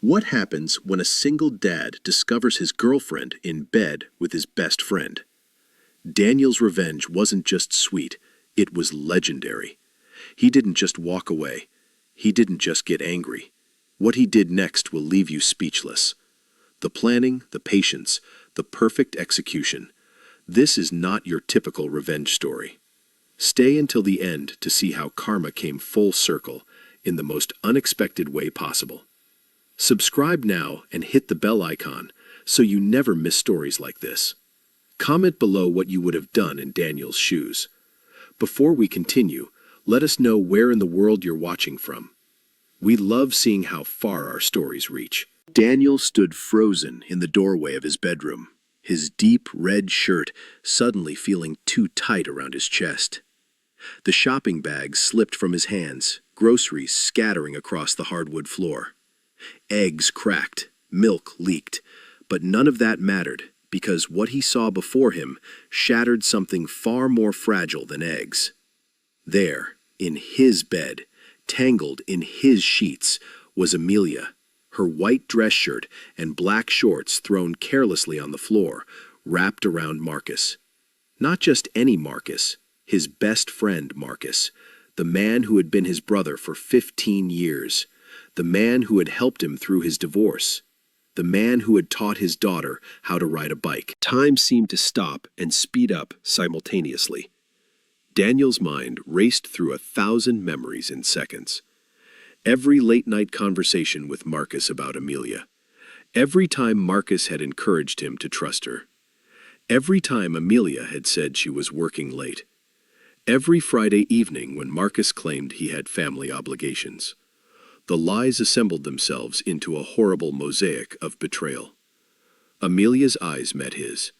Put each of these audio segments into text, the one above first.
What happens when a single dad discovers his girlfriend in bed with his best friend? Daniel's revenge wasn't just sweet, it was legendary. He didn't just walk away. He didn't just get angry. What he did next will leave you speechless. The planning, the patience, the perfect execution. This is not your typical revenge story. Stay until the end to see how karma came full circle in the most unexpected way possible. Subscribe now and hit the bell icon so you never miss stories like this. Comment below what you would have done in Daniel's shoes. Before we continue, let us know where in the world you're watching from. We love seeing how far our stories reach. Daniel stood frozen in the doorway of his bedroom, his deep red shirt suddenly feeling too tight around his chest. The shopping bags slipped from his hands, groceries scattering across the hardwood floor. Eggs cracked, milk leaked, but none of that mattered because what he saw before him shattered something far more fragile than eggs. There, in his bed, tangled in his sheets, was Amelia, her white dress shirt and black shorts thrown carelessly on the floor, wrapped around Marcus. Not just any Marcus, his best friend Marcus, the man who had been his brother for 15 years, the man who had helped him through his divorce, the man who had taught his daughter how to ride a bike. Time seemed to stop and speed up simultaneously. Daniel's mind raced through 1,000 memories in seconds. Every late-night conversation with Marcus about Amelia. Every time Marcus had encouraged him to trust her. Every time Amelia had said she was working late. Every Friday evening when Marcus claimed he had family obligations. The lies assembled themselves into a horrible mosaic of betrayal. Amelia's eyes met his.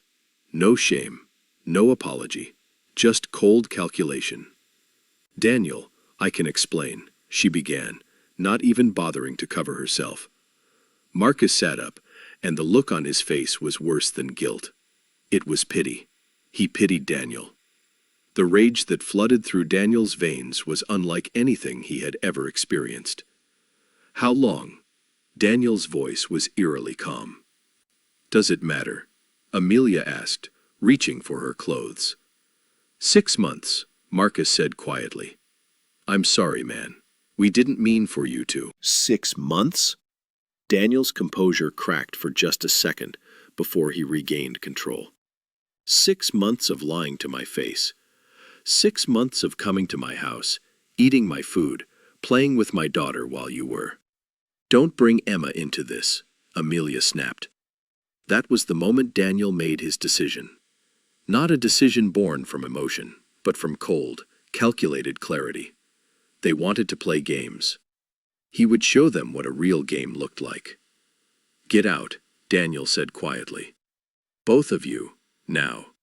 No shame, no apology, just cold calculation. "Daniel, I can explain," she began, not even bothering to cover herself. Marcus sat up, and the look on his face was worse than guilt. It was pity. He pitied Daniel. The rage that flooded through Daniel's veins was unlike anything he had ever experienced. "How long?" Daniel's voice was eerily calm. "Does it matter?" Amelia asked, reaching for her clothes. 6 months, Marcus said quietly. "I'm sorry, man. We didn't mean for you to." 6 months? Daniel's composure cracked for just a second before he regained control. 6 months of lying to my face. 6 months of coming to my house, eating my food, playing with my daughter while you were. "Don't bring Emma into this," Amelia snapped. That was the moment Daniel made his decision. Not a decision born from emotion, but from cold, calculated clarity. They wanted to play games. He would show them what a real game looked like. "Get out," Daniel said quietly. "Both of you, now."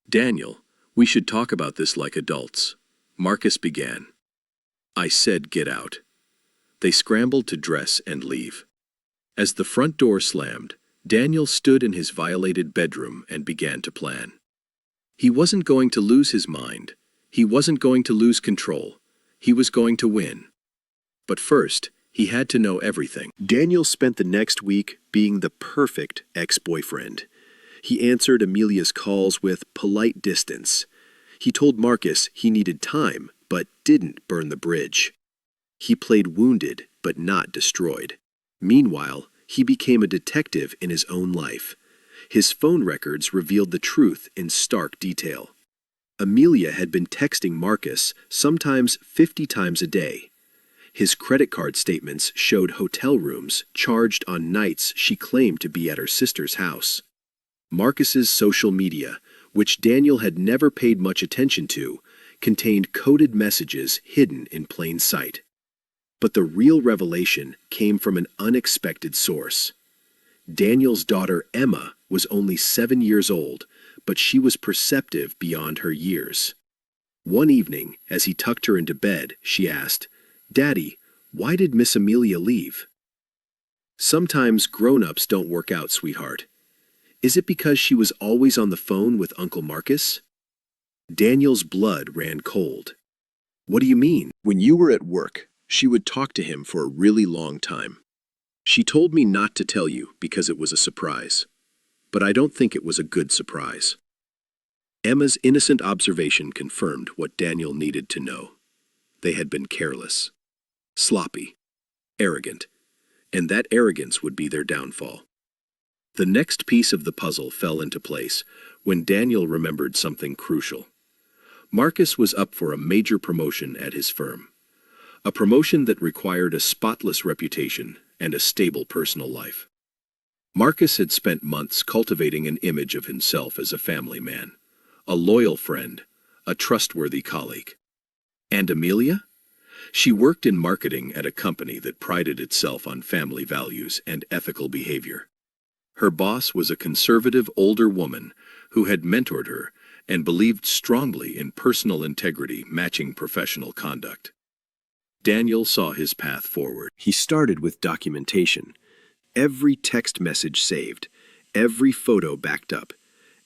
"Daniel, we should talk about this like adults," Marcus began. "I said get out." They scrambled to dress and leave. As the front door slammed, Daniel stood in his violated bedroom and began to plan. He wasn't going to lose his mind. He wasn't going to lose control. He was going to win. But first, he had to know everything. Daniel spent the next week being the perfect ex-boyfriend. He answered Amelia's calls with polite distance. He told Marcus he needed time, but didn't burn the bridge. He played wounded, but not destroyed. Meanwhile, he became a detective in his own life. His phone records revealed the truth in stark detail. Amelia had been texting Marcus sometimes 50 times a day. His credit card statements showed hotel rooms charged on nights she claimed to be at her sister's house. Marcus's social media, which Daniel had never paid much attention to, contained coded messages hidden in plain sight. But the real revelation came from an unexpected source. Daniel's daughter Emma was only 7 years old, but she was perceptive beyond her years. One evening, as he tucked her into bed, she asked, "Daddy, why did Miss Amelia leave?" "Sometimes grown-ups don't work out, sweetheart. Is it because she was always on the phone with Uncle Marcus?" Daniel's blood ran cold. "What do you mean?" "When you were at work, she would talk to him for a really long time. She told me not to tell you because it was a surprise. But I don't think it was a good surprise. Emma's innocent observation confirmed what Daniel needed to know. They had been careless, sloppy, arrogant, and that arrogance would be their downfall. The next piece of the puzzle fell into place when Daniel remembered something crucial. Marcus was up for a major promotion at his firm. A promotion that required a spotless reputation and a stable personal life. Marcus had spent months cultivating an image of himself as a family man, a loyal friend, a trustworthy colleague. And Amelia? She worked in marketing at a company that prided itself on family values and ethical behavior. Her boss was a conservative older woman who had mentored her and believed strongly in personal integrity matching professional conduct. Daniel saw his path forward. He started with documentation. Every text message saved, every photo backed up,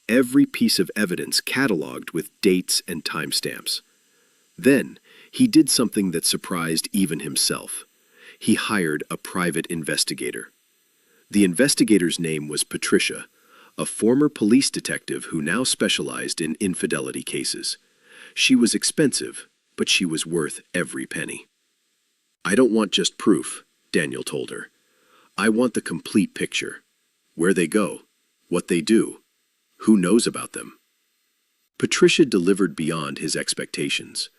every piece of evidence cataloged with dates and timestamps. Then, he did something that surprised even himself. He hired a private investigator. The investigator's name was Patricia, a former police detective who now specialized in infidelity cases. She was expensive, but she was worth every penny. "I don't want just proof," Daniel told her. "I want the complete picture. Where they go, what they do, who knows about them." Patricia delivered beyond his expectations.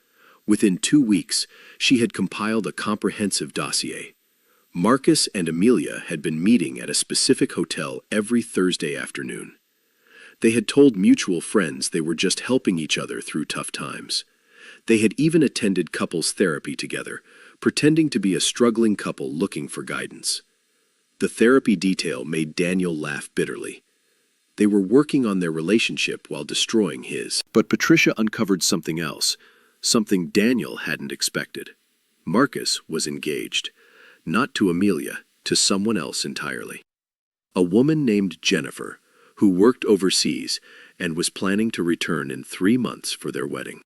Within 2 weeks, she had compiled a comprehensive dossier. Marcus and Amelia had been meeting at a specific hotel every Thursday afternoon. They had told mutual friends they were just helping each other through tough times. They had even attended couples therapy together, pretending to be a struggling couple looking for guidance. The therapy detail made Daniel laugh bitterly. They were working on their relationship while destroying his. But Patricia uncovered something else, something Daniel hadn't expected. Marcus was engaged. Not to Amelia, to someone else entirely. A woman named Jennifer, who worked overseas and was planning to return in 3 months for their wedding.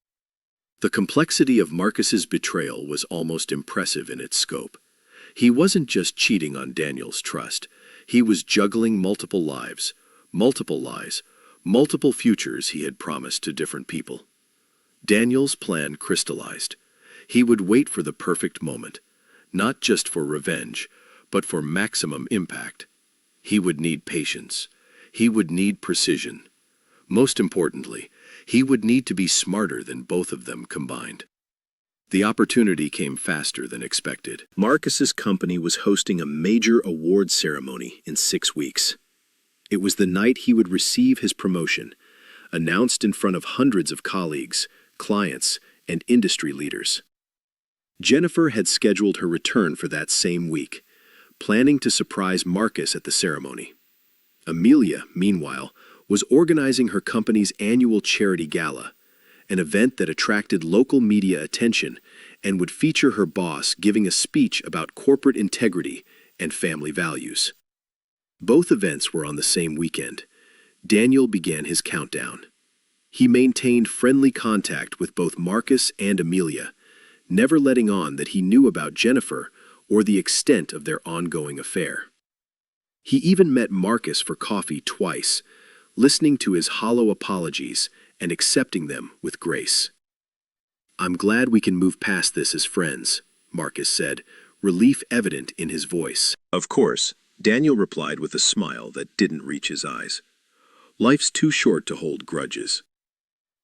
The complexity of Marcus's betrayal was almost impressive in its scope. He wasn't just cheating on Daniel's trust. He was juggling multiple lives, multiple lies, multiple futures he had promised to different people. Daniel's plan crystallized. He would wait for the perfect moment, not just for revenge, but for maximum impact. He would need patience. He would need precision. Most importantly, he would need to be smarter than both of them combined. The opportunity came faster than expected. Marcus's company was hosting a major award ceremony in 6 weeks. It was the night he would receive his promotion, announced in front of hundreds of colleagues, clients, and industry leaders. Jennifer had scheduled her return for that same week, planning to surprise Marcus at the ceremony. Amelia, meanwhile, was organizing her company's annual charity gala, an event that attracted local media attention and would feature her boss giving a speech about corporate integrity and family values. Both events were on the same weekend. Daniel began his countdown. He maintained friendly contact with both Marcus and Amelia, never letting on that he knew about Jennifer or the extent of their ongoing affair. He even met Marcus for coffee twice, listening to his hollow apologies and accepting them with grace. "I'm glad we can move past this as friends," Marcus said, relief evident in his voice. Of course, Daniel replied with a smile that didn't reach his eyes. Life's too short to hold grudges.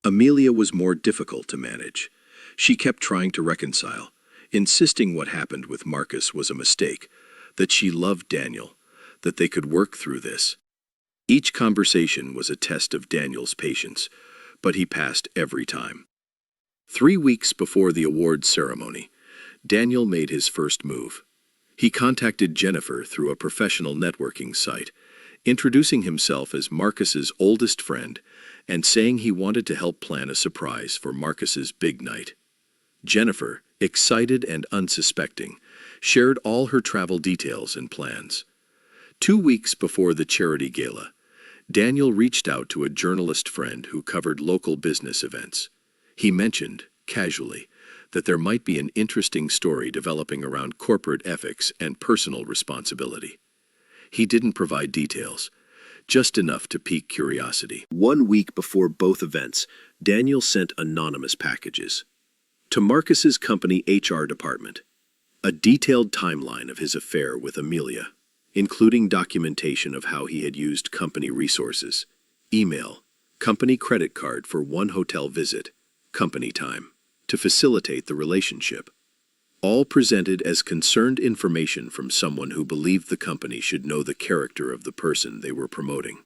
Amelia was more difficult to manage. She kept trying to reconcile, insisting what happened with Marcus was a mistake, that she loved Daniel, that they could work through this. Each conversation was a test of Daniel's patience, but he passed every time. 3 weeks before the awards ceremony, Daniel made his first move. He contacted Jennifer through a professional networking site, introducing himself as Marcus's oldest friend and saying he wanted to help plan a surprise for Marcus's big night. Jennifer, excited and unsuspecting, shared all her travel details and plans. 2 weeks before the charity gala, Daniel reached out to a journalist friend who covered local business events. He mentioned, casually, that there might be an interesting story developing around corporate ethics and personal responsibility. He didn't provide details, just enough to pique curiosity. 1 week before both events, Daniel sent anonymous packages to Marcus's company HR department, a detailed timeline of his affair with Amelia, including documentation of how he had used company resources, email, company credit card for one hotel visit, company time, to facilitate the relationship. All presented as concerned information from someone who believed the company should know the character of the person they were promoting.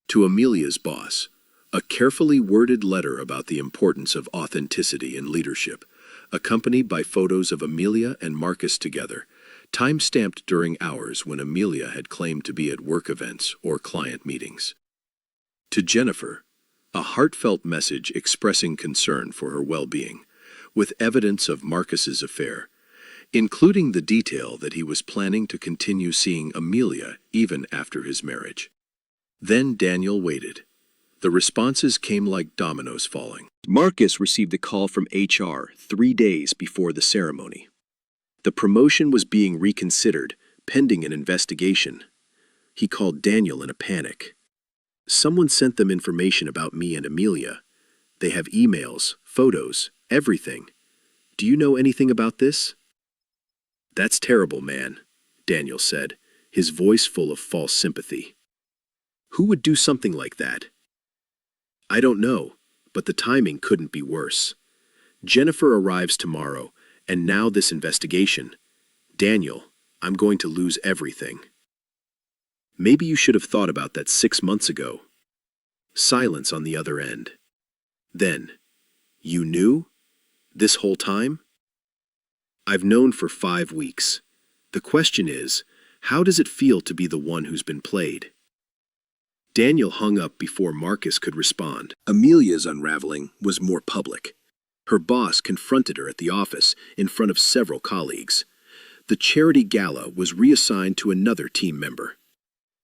To Amelia's boss, a carefully worded letter about the importance of authenticity in leadership, accompanied by photos of Amelia and Marcus together, time-stamped during hours when Amelia had claimed to be at work events or client meetings. To Jennifer, a heartfelt message expressing concern for her well-being, with evidence of Marcus's affair, including the detail that he was planning to continue seeing Amelia even after his marriage. Then Daniel waited. The responses came like dominoes falling. Marcus received a call from HR 3 days before the ceremony. The promotion was being reconsidered, pending an investigation. He called Daniel in a panic. Someone sent them information about me and Amelia. They have emails, photos, everything. Do you know anything about this? That's terrible, man, Daniel said, his voice full of false sympathy. Who would do something like that? I don't know, but the timing couldn't be worse. Jennifer arrives tomorrow, and now this investigation. Daniel, I'm going to lose everything. Maybe you should have thought about that 6 months ago. Silence on the other end. Then, you knew? This whole time? I've known for 5 weeks. The question is, how does it feel to be the one who's been played? Daniel hung up before Marcus could respond. Amelia's unraveling was more public. Her boss confronted her at the office in front of several colleagues. The charity gala was reassigned to another team member.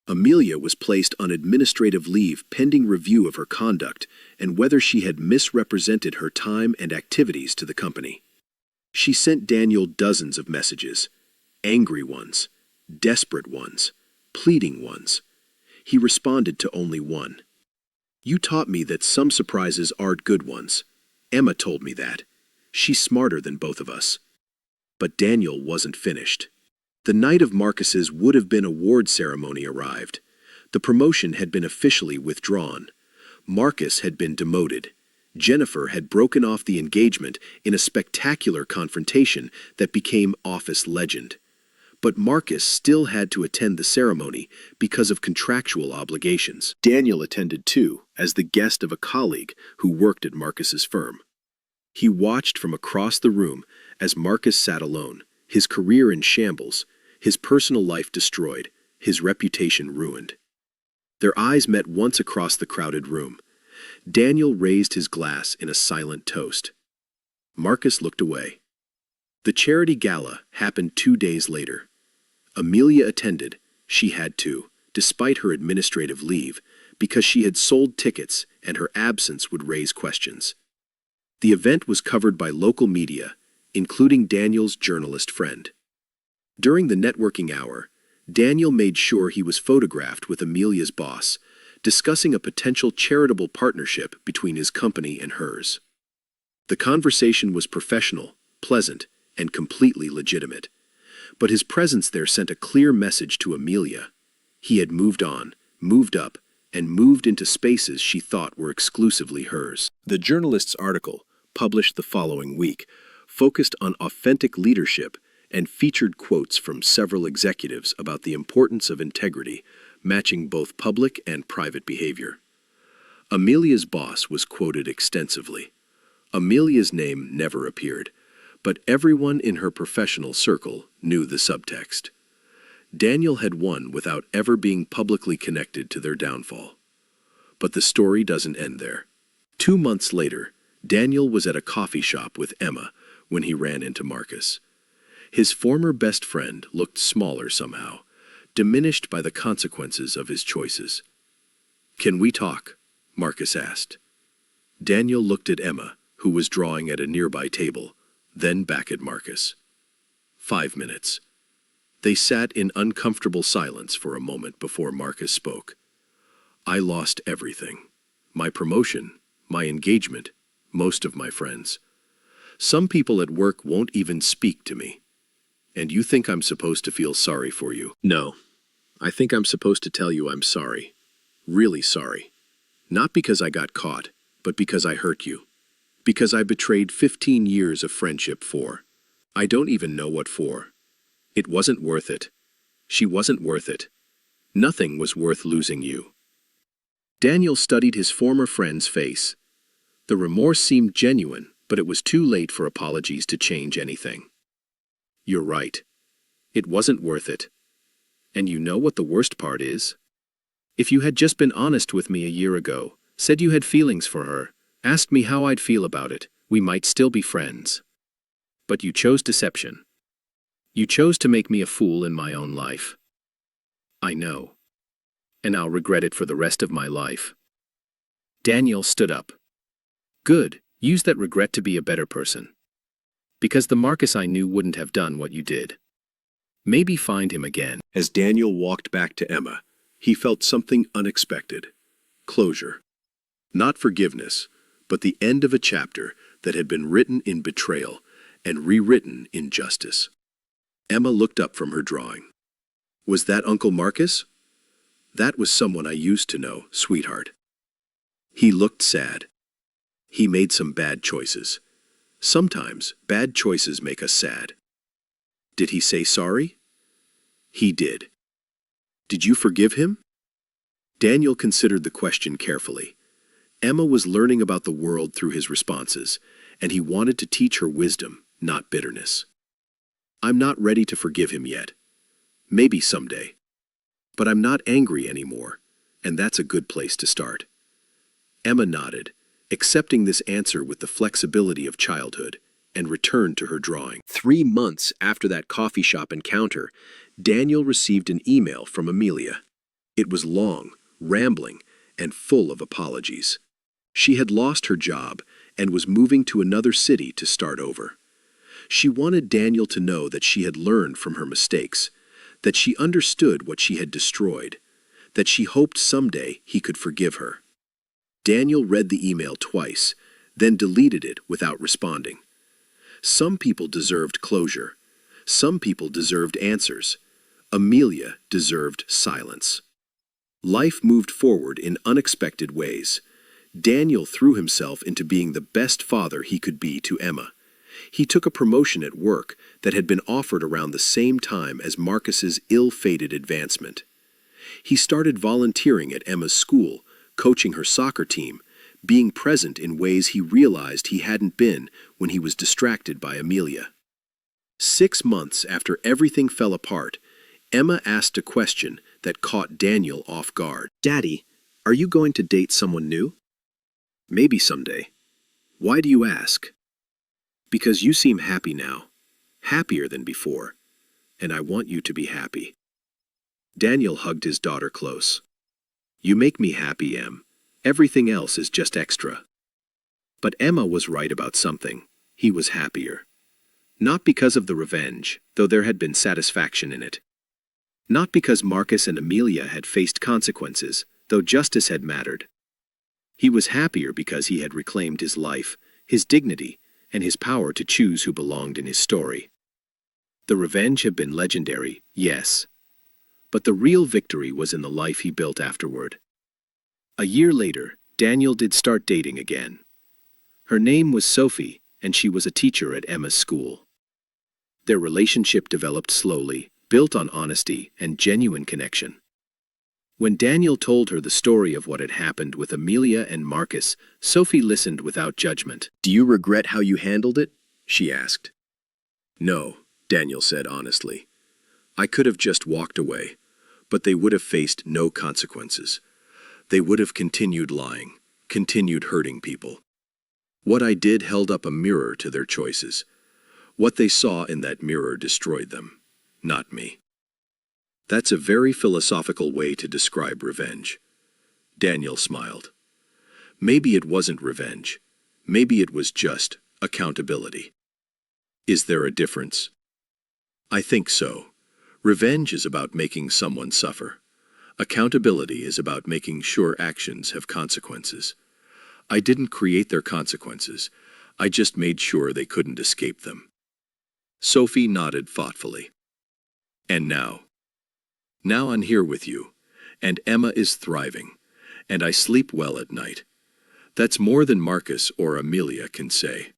Amelia was placed on administrative leave pending review of her conduct and whether she had misrepresented her time and activities to the company. She sent Daniel dozens of messages, angry ones, desperate ones, pleading ones. He responded to only one. You taught me that some surprises aren't good ones. Emma told me that. She's smarter than both of us. But Daniel wasn't finished. The night of Marcus's would-have-been award ceremony arrived. The promotion had been officially withdrawn. Marcus had been demoted. Jennifer had broken off the engagement in a spectacular confrontation that became office legend. But Marcus still had to attend the ceremony because of contractual obligations. Daniel attended too, as the guest of a colleague who worked at Marcus's firm. He watched from across the room as Marcus sat alone, his career in shambles, his personal life destroyed, his reputation ruined. Their eyes met once across the crowded room. Daniel raised his glass in a silent toast. Marcus looked away. The charity gala happened 2 days later. Amelia attended. She had to, despite her administrative leave, because she had sold tickets and her absence would raise questions. The event was covered by local media, including Daniel's journalist friend. During the networking hour, Daniel made sure he was photographed with Amelia's boss, discussing a potential charitable partnership between his company and hers. The conversation was professional, pleasant, and completely legitimate. But his presence there sent a clear message to Amelia. He had moved on, moved up, and moved into spaces she thought were exclusively hers. The journalist's article, published the following week, focused on authentic leadership and featured quotes from several executives about the importance of integrity, matching both public and private behavior. Amelia's boss was quoted extensively. Amelia's name never appeared, but everyone in her professional circle knew the subtext. Daniel had won without ever being publicly connected to their downfall. But the story doesn't end there. 2 months later, Daniel was at a coffee shop with Emma when he ran into Marcus. His former best friend looked smaller somehow, diminished by the consequences of his choices. "Can we talk?" Marcus asked. Daniel looked at Emma, who was drawing at a nearby table, then back at Marcus. 5 minutes. They sat in uncomfortable silence for a moment before Marcus spoke. I lost everything. My promotion, my engagement, most of my friends. Some people at work won't even speak to me. And you think I'm supposed to feel sorry for you? No. I think I'm supposed to tell you I'm sorry. Really sorry. Not because I got caught, but because I hurt you. Because I betrayed 15 years of friendship for. I don't even know what for. It wasn't worth it. She wasn't worth it. Nothing was worth losing you. Daniel studied his former friend's face. The remorse seemed genuine, but it was too late for apologies to change anything. You're right. It wasn't worth it. And you know what the worst part is? If you had just been honest with me a year ago, said you had feelings for her, asked me how I'd feel about it, we might still be friends. But you chose deception. You chose to make me a fool in my own life. I know. And I'll regret it for the rest of my life. Daniel stood up. Good, use that regret to be a better person. Because the Marcus I knew wouldn't have done what you did. Maybe find him again. As Daniel walked back to Emma, he felt something unexpected. Closure. Not forgiveness, but the end of a chapter that had been written in betrayal and rewritten in justice. Emma looked up from her drawing. Was that Uncle Marcus? That was someone I used to know, sweetheart. He looked sad. He made some bad choices. Sometimes bad choices make us sad. Did he say sorry? He did. Did you forgive him? Daniel considered the question carefully. Emma was learning about the world through his responses, and he wanted to teach her wisdom, not bitterness. I'm not ready to forgive him yet. Maybe someday. But I'm not angry anymore, and that's a good place to start. Emma nodded, accepting this answer with the flexibility of childhood, and returned to her drawing. 3 months after that coffee shop encounter, Daniel received an email from Amelia. It was long, rambling, and full of apologies. She had lost her job and was moving to another city to start over. She wanted Daniel to know that she had learned from her mistakes, that she understood what she had destroyed, that she hoped someday he could forgive her. Daniel read the email twice, then deleted it without responding. Some people deserved closure. Some people deserved answers. Amelia deserved silence. Life moved forward in unexpected ways. Daniel threw himself into being the best father he could be to Emma. He took a promotion at work that had been offered around the same time as Marcus's ill-fated advancement. He started volunteering at Emma's school, coaching her soccer team, being present in ways he realized he hadn't been when he was distracted by Amelia. 6 months after everything fell apart, Emma asked a question that caught Daniel off guard. Daddy, are you going to date someone new? Maybe someday. Why do you ask? Because you seem happy now, happier than before, and I want you to be happy. Daniel hugged his daughter close. You make me happy, Em. Everything else is just extra. But Emma was right about something. He was happier. Not because of the revenge, though there had been satisfaction in it. Not because Marcus and Amelia had faced consequences, though justice had mattered. He was happier because he had reclaimed his life, his dignity, and his power to choose who belonged in his story. The revenge had been legendary, yes. But the real victory was in the life he built afterward. A year later, Daniel did start dating again. Her name was Sophie, and she was a teacher at Emma's school. Their relationship developed slowly, built on honesty and genuine connection. When Daniel told her the story of what had happened with Amelia and Marcus, Sophie listened without judgment. Do you regret how you handled it? She asked. No, Daniel said honestly. I could have just walked away, but they would have faced no consequences. They would have continued lying, continued hurting people. What I did held up a mirror to their choices. What they saw in that mirror destroyed them, not me. That's a very philosophical way to describe revenge. Daniel smiled. Maybe it wasn't revenge. Maybe it was just accountability. Is there a difference? I think so. Revenge is about making someone suffer. Accountability is about making sure actions have consequences. I didn't create their consequences. I just made sure they couldn't escape them. Sophie nodded thoughtfully. And now? Now I'm here with you, and Emma is thriving, and I sleep well at night. That's more than Marcus or Amelia can say.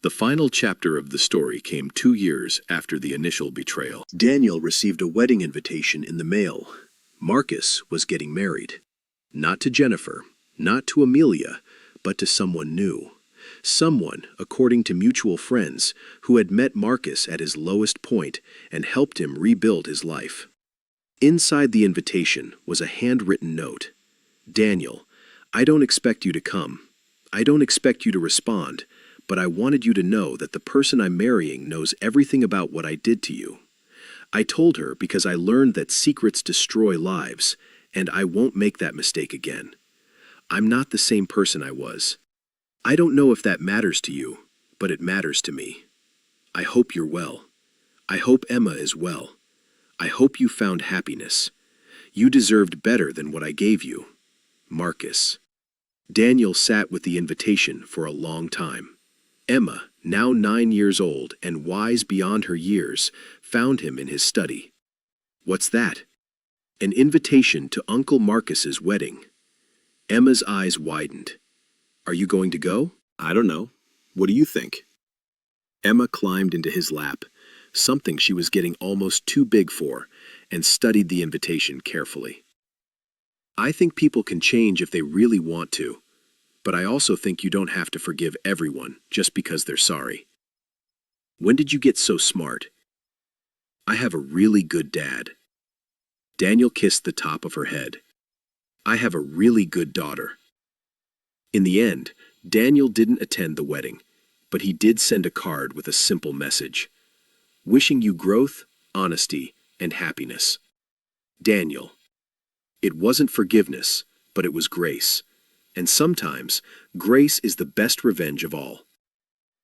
The final chapter of the story came 2 years after the initial betrayal. Daniel received a wedding invitation in the mail. Marcus was getting married. Not to Jennifer, not to Amelia, but to someone new. Someone, according to mutual friends, who had met Marcus at his lowest point and helped him rebuild his life. Inside the invitation was a handwritten note. Daniel, I don't expect you to come. I don't expect you to respond, but I wanted you to know that the person I'm marrying knows everything about what I did to you. I told her because I learned that secrets destroy lives, and I won't make that mistake again. I'm not the same person I was. I don't know if that matters to you, but it matters to me. I hope you're well. I hope Emma is well. I hope you found happiness. You deserved better than what I gave you. Marcus. Daniel sat with the invitation for a long time. Emma, now 9 years old and wise beyond her years, found him in his study. What's that? An invitation to Uncle Marcus's wedding. Emma's eyes widened. Are you going to go? I don't know. What do you think? Emma climbed into his lap, something she was getting almost too big for, and studied the invitation carefully. I think people can change if they really want to, but I also think you don't have to forgive everyone just because they're sorry. When did you get so smart? I have a really good dad. Daniel kissed the top of her head. I have a really good daughter. In the end, Daniel didn't attend the wedding, but he did send a card with a simple message. Wishing you growth, honesty, and happiness. Daniel. It wasn't forgiveness, but it was grace. And sometimes, grace is the best revenge of all.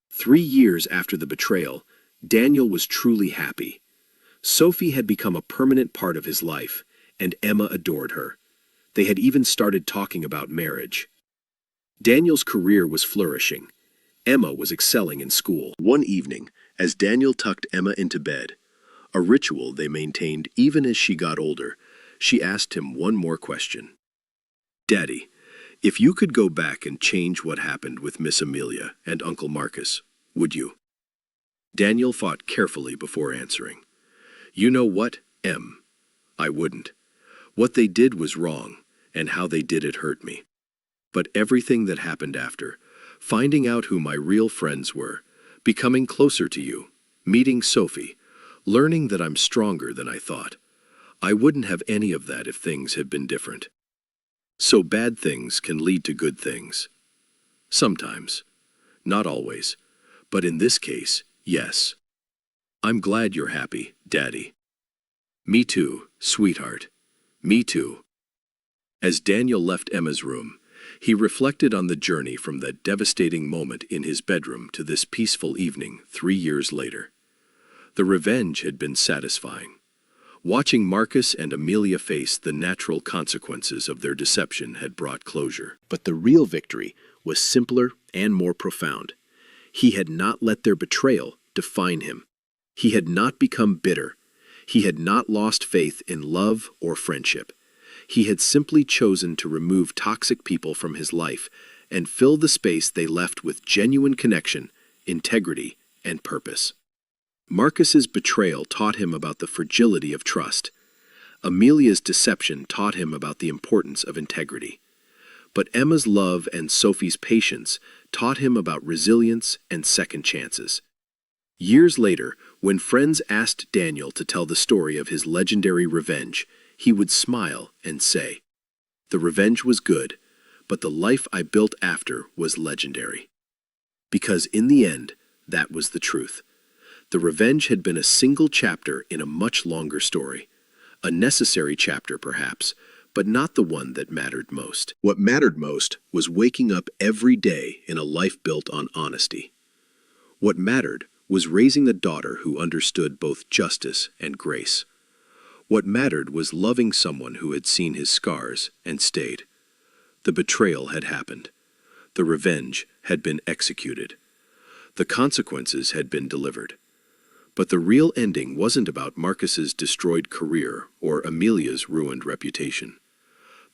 3 years after the betrayal, Daniel was truly happy. Sophie had become a permanent part of his life, and Emma adored her. They had even started talking about marriage. Daniel's career was flourishing. Emma was excelling in school. One evening, as Daniel tucked Emma into bed, a ritual they maintained even as she got older, she asked him one more question. Daddy, if you could go back and change what happened with Miss Amelia and Uncle Marcus, would you? Daniel thought carefully before answering. You know what, Em? I wouldn't. What they did was wrong, and how they did it hurt me. But everything that happened after, finding out who my real friends were, becoming closer to you, meeting Sophie, learning that I'm stronger than I thought, I wouldn't have any of that if things had been different. So bad things can lead to good things. Sometimes. Not always. But in this case, yes. I'm glad you're happy, Daddy. Me too, sweetheart. Me too. As Daniel left Emma's room, he reflected on the journey from that devastating moment in his bedroom to this peaceful evening 3 years later. The revenge had been satisfying. Watching Marcus and Amelia face the natural consequences of their deception had brought closure. But the real victory was simpler and more profound. He had not let their betrayal define him. He had not become bitter. He had not lost faith in love or friendship. He had simply chosen to remove toxic people from his life and fill the space they left with genuine connection, integrity, and purpose. Marcus's betrayal taught him about the fragility of trust. Amelia's deception taught him about the importance of integrity. But Emma's love and Sophie's patience taught him about resilience and second chances. Years later, when friends asked Daniel to tell the story of his legendary revenge, he would smile and say, "The revenge was good, but the life I built after was legendary." Because in the end, that was the truth. The revenge had been a single chapter in a much longer story. A necessary chapter, perhaps, but not the one that mattered most. What mattered most was waking up every day in a life built on honesty. What mattered was raising a daughter who understood both justice and grace. What mattered was loving someone who had seen his scars and stayed. The betrayal had happened. The revenge had been executed. The consequences had been delivered. But the real ending wasn't about Marcus's destroyed career or Amelia's ruined reputation.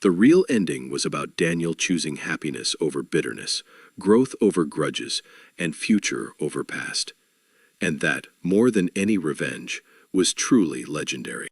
The real ending was about Daniel choosing happiness over bitterness, growth over grudges, and future over past. And that, more than any revenge, was truly legendary.